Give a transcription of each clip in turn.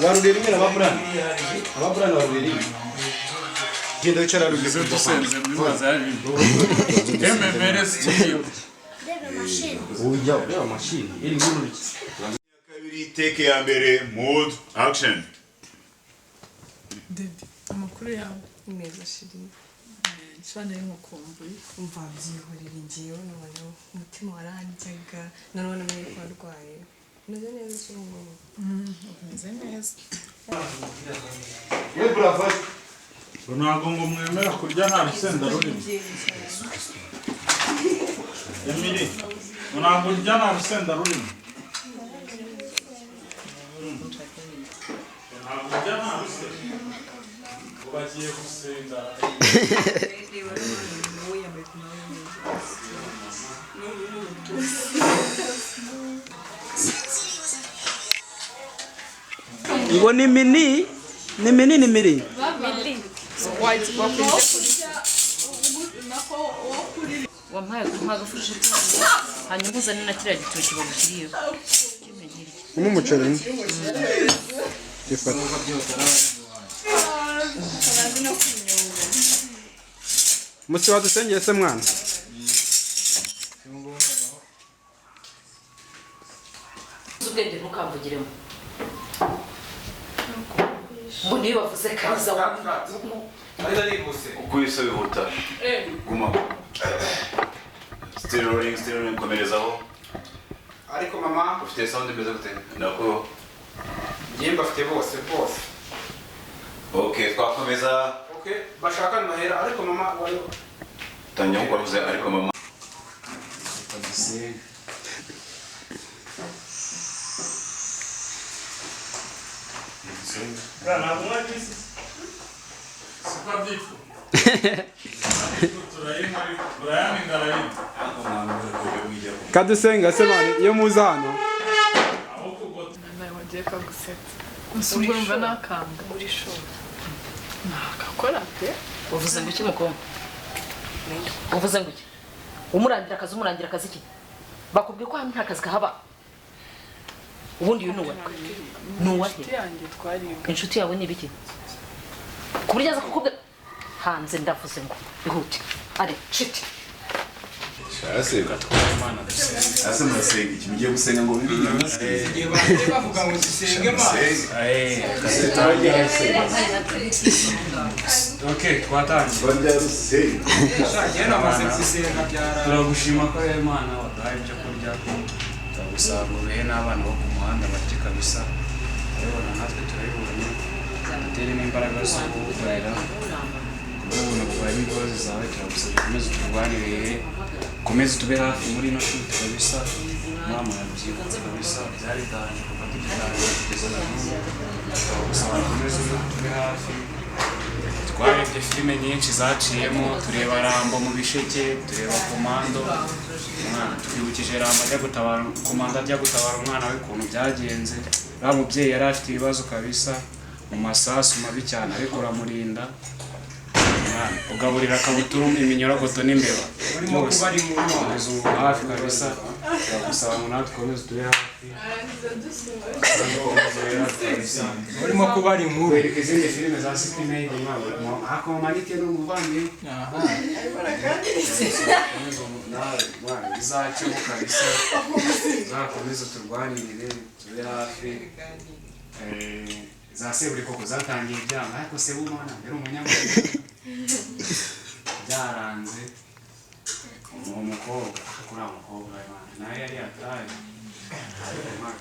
Warurira ababurana warurira genda wicara rugeze dusenze muri bazari MMRS kiyo uya machine iri ngururi kabiri take ya mbere mode action amakuru yawe neza shiri cyane nkukumbuye umva byihorera ngiyeho none umutima waranjyaga none muri kwarwaye neze neza cyungo neze neza we bravo ntabwo ngo mwemera kurya nta rusenda rurimo Emily ntabwo urya nta rusenda rurimo ntabwo urya nta rusenda ubagiye gusenga ngo ni mini wampaye agafashe hanyuma uzane na kiriya gitoki bagushyiriyeho n'umuceri gifata musi wadusengeye se mwana ubwenge ntukambugiremo ngo niyo bavuze kaza uko bisa bihuta guma still rolling komerezaho ariko mama ufite sound imeze gute nako yemba afite bose okay twakomeza okay bashaka mahera ariko mama wari tangiye gukora kuze ariko mama Rana mwagisi Sipabifu kadusenga se bane iyo muza hano nagiye kagusetsa usubumva nakanga uri show nakakora pe uvuze ngo iki mukoma uvuze ngo iki umurangira akazi iki bakubwiye ko hano nta kazi kahaba ubundi uyu nuwa inshuti yawe ni ibiki kuburyo aza kukubwira hanze ndavuze ngo ihute ari shiti Ase murasenga iki mugiye gusenga ngo bibi bavuga ngo zisenge mana Okay, twatangiye. Turagushima ko Imana waduhaye ibyo kurya. Turagusaba ngo ubihe n'abana bo ku muhanda bati kabisa. Urabona natwe turabibonye. Dutere n'imbaraga zo kugukorera. Kubona bwawe n'imbabazi zawe turagusaba komeza turwanirire. Komeza tube hafi muri no shoot kabisa. Mama yabyibuka kabisa. Byari danje kuva tugitangira kugeza na none. Turagusaba komeza tube hafi. Twarebye filime nyinshi zaciyemo tureba Rambo mu bisheke tureba Komando twibukije Rambo ajya gutabara Komando ajya gutabara umwana we kuntu byagenze ba mubyeyi yari afite ibibazo kabisa mu masasu mabi cyane ariko uramurinda ugaburira kabutura iminyorogoto n'imbeba urimo kuba ari mu hafi kabisa turagusaba ngo natwe komeze tube hafi urimo kuba ari inkuru wereka izindi filime za Sipinade mwaba hakomanike n'umuvandimwe bizakemuka kabisa zakomeza turwanirire tube hafi za seburi koko zatangiye ibyanga ariko sebumana yari umunyamahanga byaranze umukobwa kuri umukobwa nawe yari yataye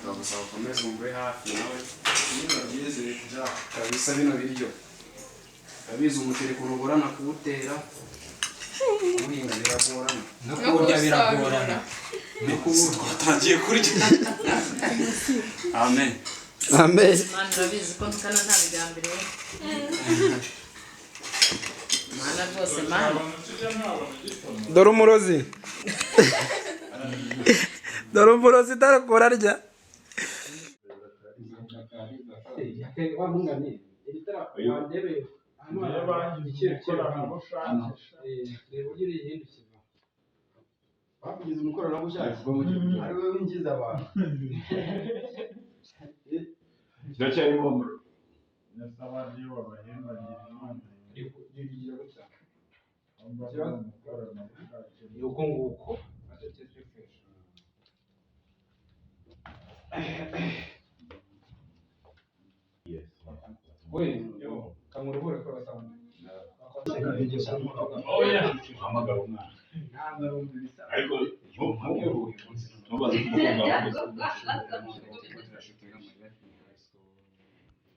turagusaba ukomeze umve hafi nawe kabisa bino biryo urabizi umuceri ukuntu ugorana kuwutera guhinga biragorana no kurya biragorana no kuburya twatangiye kurya amen amen Mana urabizi ko tukana nta bigambire Mana rwose Mana dore umurozi tarakora rya bakugize umukoranabushake ari wowe winjiza abantu kiracyarimo n'abandi babahemba yigira gutya ni uko nguko we kamurubure ko basanga hamagara umwana ariko ntubaze kumukobwa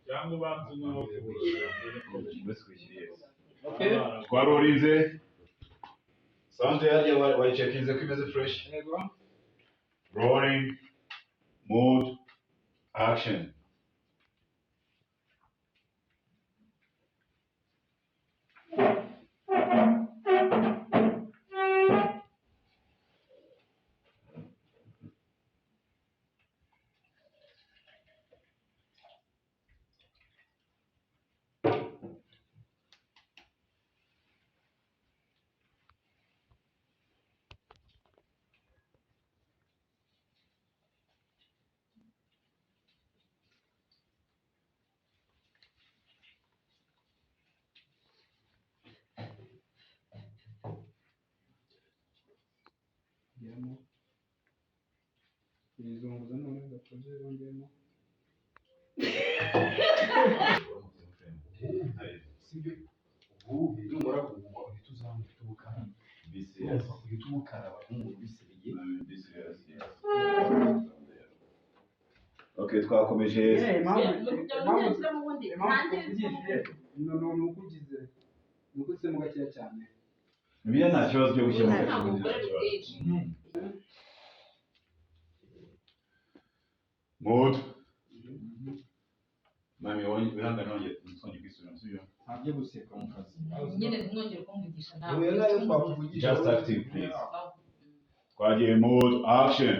cyangwa ubanza naho twarorinze sound yaje wayicekinze ko imeze fresh rolling mood action geramo izunguza none gakoze yongemo sibyo ubu numara kugwa uhita uzamuka ubukara BCS uhita umukaraba nk'umuntu bisebeye BCS okay twakomeje nukugize nukutsemo gakeya cyane biya nta kibazo cyo gushyira mu ntabwo gace ukora bwinshi mood mami wihangane wongeye nsonge kwisubira nsubira ntabyo guseka mu kazi nyine ntimwongere kumvugisha ntabwo uyu nayo twakuvugisha just active please twagiye mood action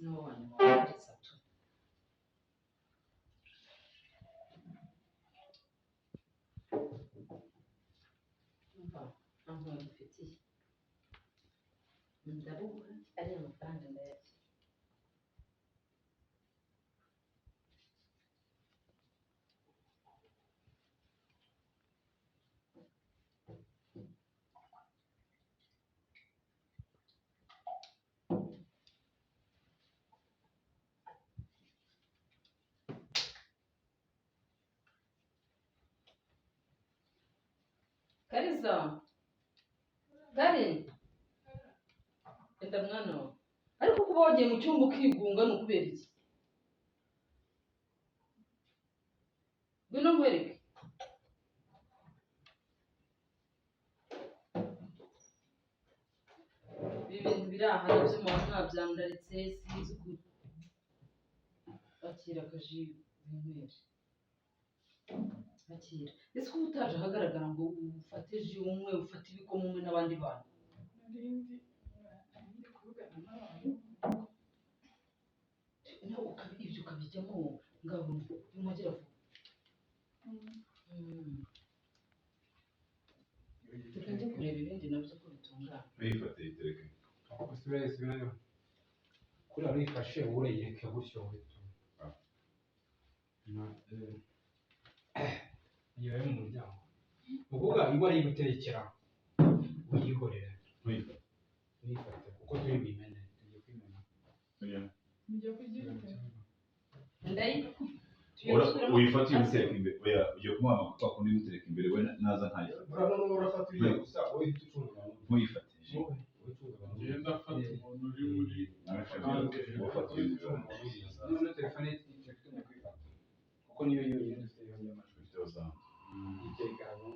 n'uwo wanyuma wanditse atu umva nta nkunga dufitiye ndabuha ariya mafaranga ndayarya Kariza Kari enda mwana wawe ariko kuba wagiye mu cyumba ukigunga ni ukubera iki ngwino nkwereke ibi bintu biri aha nabyo muba mwabyandaritse sinzi ukuri akira akaji winywere akira ese kuba utaje ahagaragara ngo ufate ji umwe ufate ibikoma umwe n'abandi bantu ibyo ukabijyamo ngabo bimwagera vuba reka njye kureba ibindi nabyo ko bitungana uyifate itereke usubirayo kuriya wifashe ureyereke gutyo iyo yo mu muryango ukuvuga iyo ari guterekera uyihorera uyifate kuko turi bimene tugiye kwimena uyifate umutereka imbere oya ugiye kumuha amakuru akundi umutereka imbere we naza ntayifate urabona urafata uriya gusa wowe uhita ucunga ntuyifatije ngenda afata umuntu uri muri ufata ibintu none telefone ifite kwifata kuko niyo yonyine dufite yonyine amajwi bifite za iteka ngaho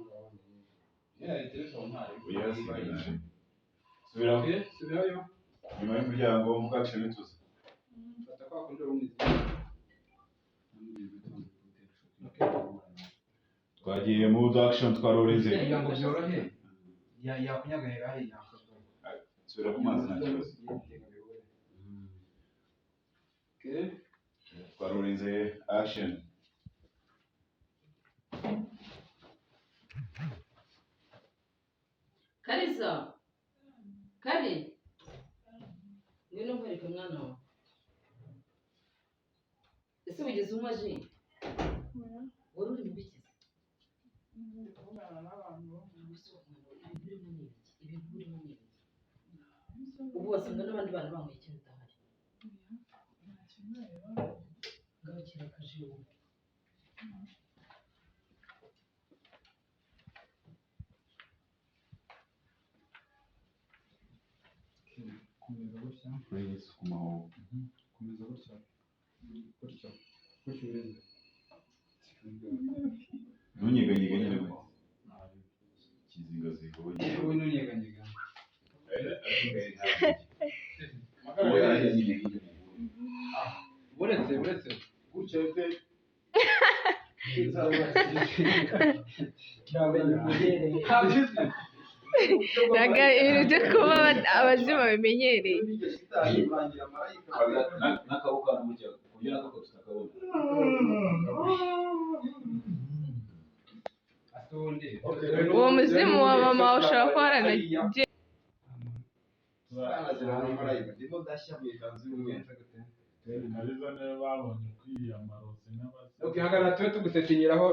subirayo nyuma y'umuryango mubwacu bituze fata kwa kundi rumwiza twagiye mu action twarorinze kugira ngo byorohe yakunyagahera he yakozwe subira ku mazi nta kibazo twarorinze action Kalisa Kari ngwino nkwereke mwana wawe ese wigeze unywa ji wari uri mu bikizi ibintu urimo ni ibiki ubu wasanga n'abandi bana banyweye ikintu udahari ngaho kira akaji wowe komeza gutya Praise ku mahoro. komeza gutya gutya gutya ureze Ntunyeganyege nyine we. Kizingazinga we. wowe ntunyeganyega Uwo yarajya nyine hirya mu nguni. uretse gutya ufite ntabwo ibintu byo kuba abazimu babimenyereye N'akaboko hano gutya kugira ngo tutakabona. uwo muzimu wa mama ushobora kuba waranagiye Kariza niwe babonye kwiyamarozi n'abase. Okay, hagarara tube tugusetingiraho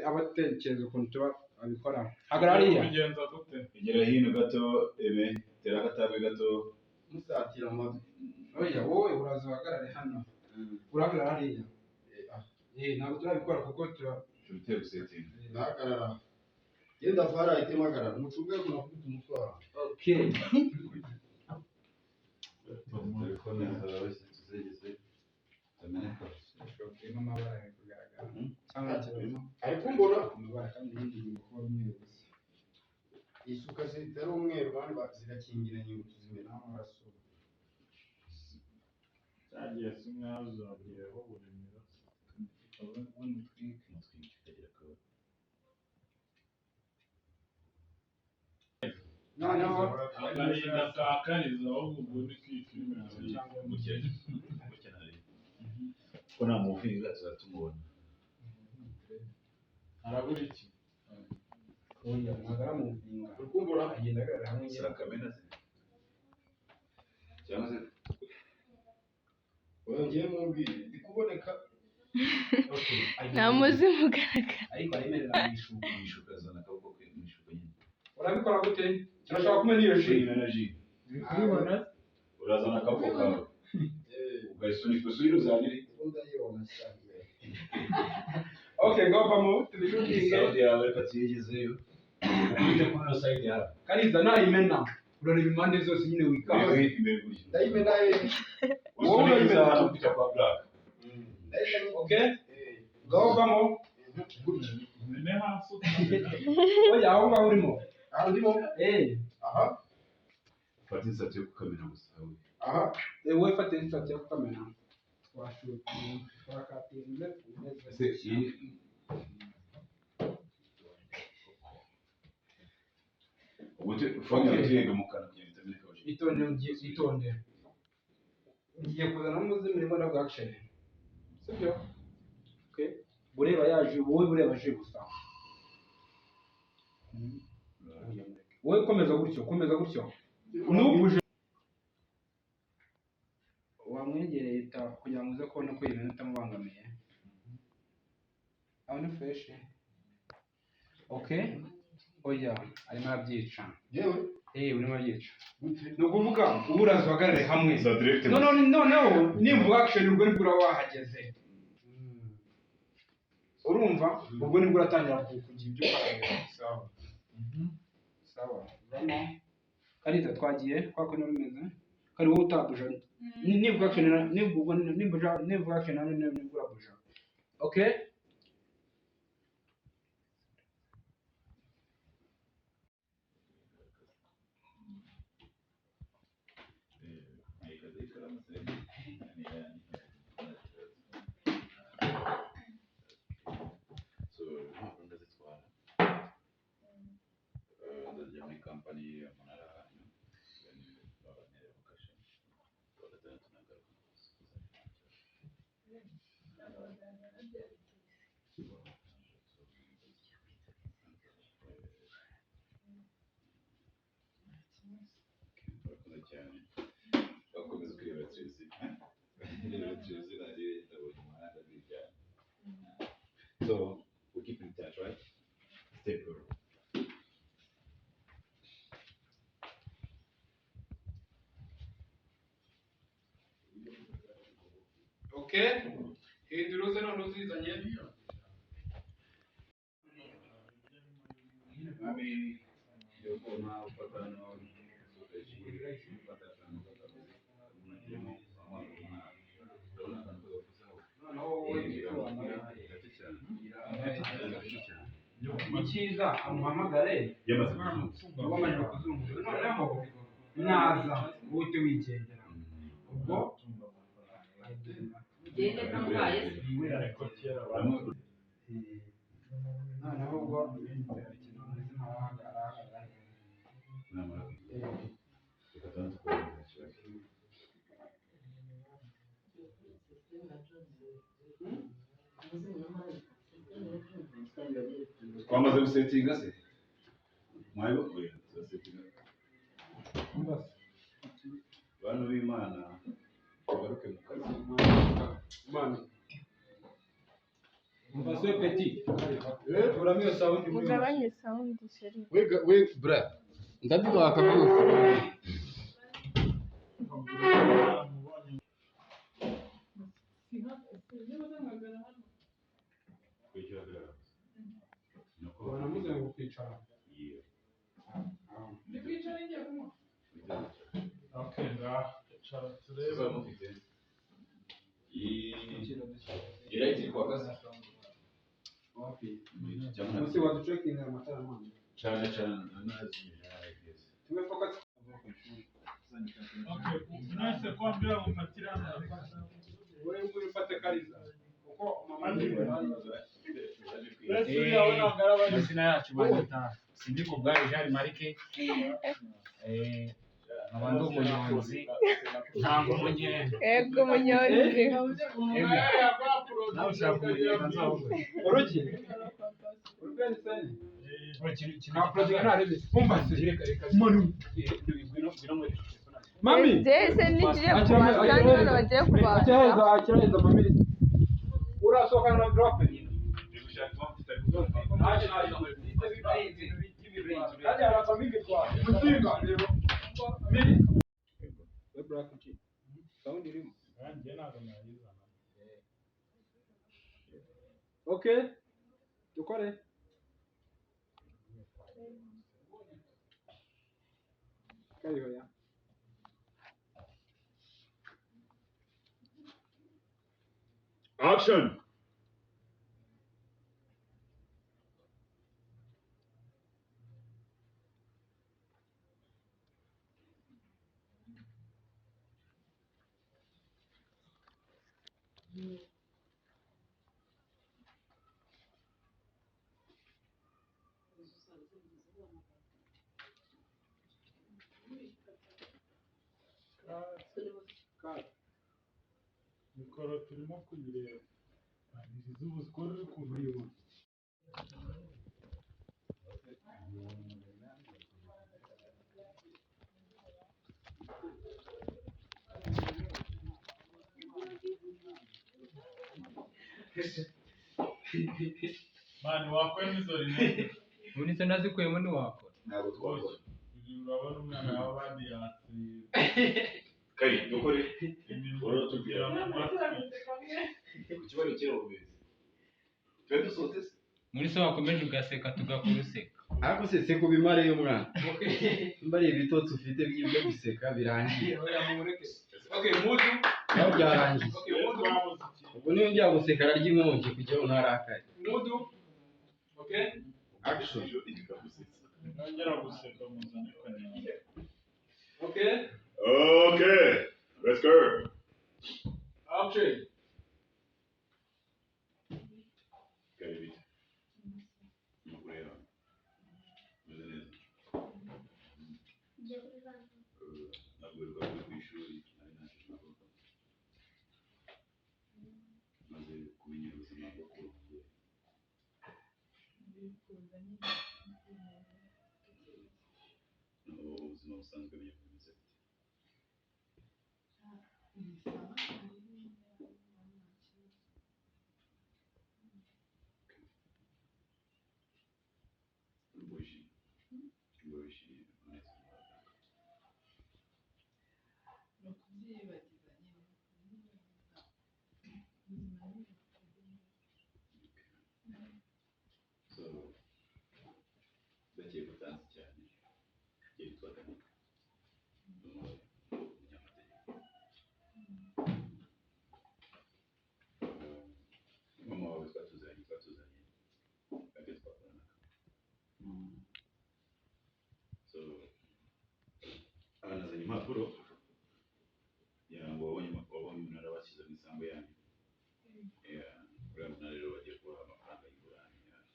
abatekereza ukuntu tuba babikora. Hagarara hariya. Ubigenza gute? Egera hino gato eme tera akatabwe gato. Musatira amavi. Oya wowe uraza uhagarare hano. Urahagarara hariya. Ntabwo turabikora kuko Tubiteye gusetinga. Ndahagarara. Genda fara itema hagarara. Umucunga kuna kutu umutwara. Okay. Telefone zarawe tuzegeze. Tameneka. Irimo amabara ari kugaragara. Cyangwa kirimo Ariko mbona amabara kandi yindi ngingo kuba umweru gusa. isuka zitari umweru kandi zigakingiranye ngo tuzimena amaraso. Cyagiye simwazagiyeho buri miraso. Noneho Agahinda ka Kariza ahubwo ubwo ni kwifilime Ko nta muvinga tuzatumubona. arabura iki? oya nagara mu mpinga. Ukumbura Agenda agarara hamwe Sira kamena se. Cyangwa se wongeye mumbwire ndikuboneka. Okay. nta muzimu ugaragara Ariko aremerera mu ishuka. Mishuka zana akaboko ke mishuka nyine. Urabikora gute? Turashaka kumenya iyo ji. Shina ji. Kubibona? Urazana akaboko kawe. Ugasunika usubira uzanire. Ndayibona cyane. Okay, go vamo. Tubishutinge. Saudi yawe reka tuyigezeyo. Ukubite kuri no side yawe. Kariza nayimena. Urareba impande zose nyine wikanga. Wewe imbere gutya. Ndayimena ye. Wowe urayimena hano kwita kwa black. Okay? Go vamo. Mene hasi Oya aho ngaho urimo. Aho ndimo. Aha. Fata insati yo kukamera gusa wowe. Aha. Wowe fata insati yo kukamena. Twakatinze. Se iyi Ubute ufanye utuyega mu kanwa kugira ngo itameneka waje. Itonde. Ngiye kuzana n'umuzimu urimo na action. Sibyo? Okay? Bureba yaje, wowe bureba aje gusa. Wowe komeza gutyo. Nubuje wamwegereye kugira ngo uze kubona ko ibintu bitamubangamiye. Aho ni fresh. Okay? Oya, arimo arabyica. Yewe. Urimo arabyica. Ni ukuvuga ubu uraza uhagarare hamwe. Za direct. Noneho nimba action ubwo nibwo uraba wahageze. Urumva? Ubwo nibwo uratangira kugira ibyo ukora. Sawa. Sawa. Kariza twagiye kwa ko bimeze. Kari wowe utabuja. Nibwo action hano nibwo urabuja. Okay? Urakoze cyane. Bakomeza kureba Chelsea. Reba Chelsea nari ndabonye umuhanda bijyana. So, we keep in touch, right? Stay pure. Okay, hindura uze none uzizanye. Mami, yo koma upatano icyiza amuhamagare wamaze kuzunguza noneho naza uhite wigendera ubwo noneho ubwo twamaze gusetinga se mwayo turasetinga bantu b'Imana tugaruke mu kazi Imana mbase petit uramiyo sound mugabanye sound sheri we bra ndabibaka byose wanamuze ngo kwicara Okay, ngaha turebe. Iraiti kwa kazi munsi waducekinga amatara mwana cyane anazi tumefocus Okay, unaweza kuambia umpatie hapa. wewe uri ufate kariza kuko mama Amazina yacu banyita Sindiko bwari Jean Marike abantu umunyonzi ntango umunyendo yego munyonzi nawe ushaka umunyendo nzavuga uruki urugani sani na project na rebe kumva se manu mami jese nigiye kubasanga hano bagiye kubaza akiraheza mami urasohoka na drop Okay, dukore. Kariho ya. Action. Mikoro turimo kuyireba. Izuba skoro uri kubireba. Mani wakwenda izo rimwe. Muri se nazikuyemo ni wako. Ntabwo twakora. Urabona umwana w'abandi yatsi. Kari dukore. Oro tugira mu matwi. Ikibazo kero ubeze. Twende sote. Muri se wakomeje ugaseka tugakuruseka. ariko se se kubimare yo mwana mbari ibitotsi ufite by'ibyo guseka birangiye Okay, mudu. naho byarangiye Okay, mudu. ubwo niyo njya guseka ararya inkongi kugira ngo ntarakare Mudu. Okay? action Nongera guseka muzane kanyama. Okay? Okay, let's go. Action. Kari bita. Mukureba. Meze neza. Nagurwa ku ishuri ari nashaka. Maze kumenya ubuzima bwo kuruhuka. Ubuzima musanzwe bimeze bite buji so bagiye gutanza cyane yitwaga mama wawe twatuzanye kandi twakoranaga so abanazanye impapuro kugira ngo wabonye umunara bashyize mu isambu yanyu uriya munara rero bagiye kubaha amafaranga y'ingurane yayo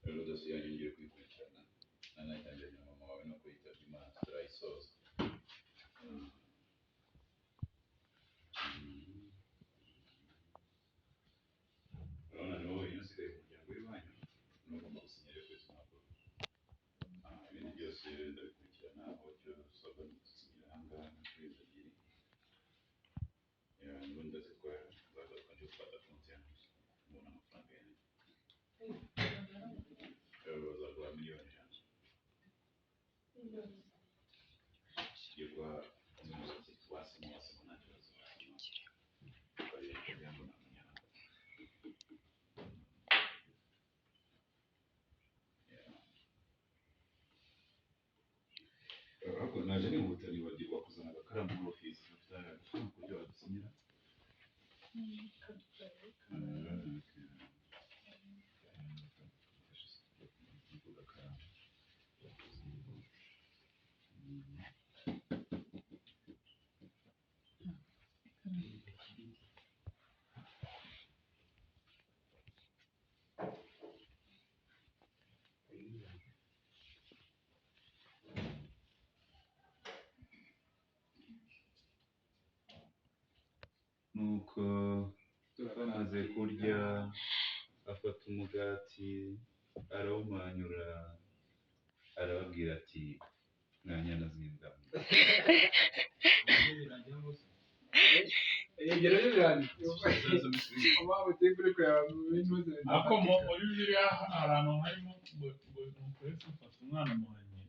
rero dosiye yanyu ngiye kuyikurikirana nanayitangira na mama wawe no kuyitabye imana turayisoza urabona ni wowe wenyine usigaye ku muryango w'iwanyu n'ugomba gusinyira kuri izo mpapuro ibindi byose ndabikurikirana aho cyo usabwa gusinyira ahangaha kuri izo ebyiri ubundi ndazitwara nzagaruka nje gufata konti yanyu mbona amafaranga yanyu bazaguha miliyoni 100 yitwa umuyobozi wasimo nta kibazo bari kugira ngo namenyana ariko naje nihuta nibagirwa kuzana agakaramu muri ofisi ufite agafaranga kuburyo wadusinyira nuko bamaze kurya afata umugati arawumanyura arababwira ati mwanyana z'indamo ibyo rero biranditse mpamvu turi kureba mu bintu ariko muri biriya hari ahantu harimo ngo ufata umwana muhanye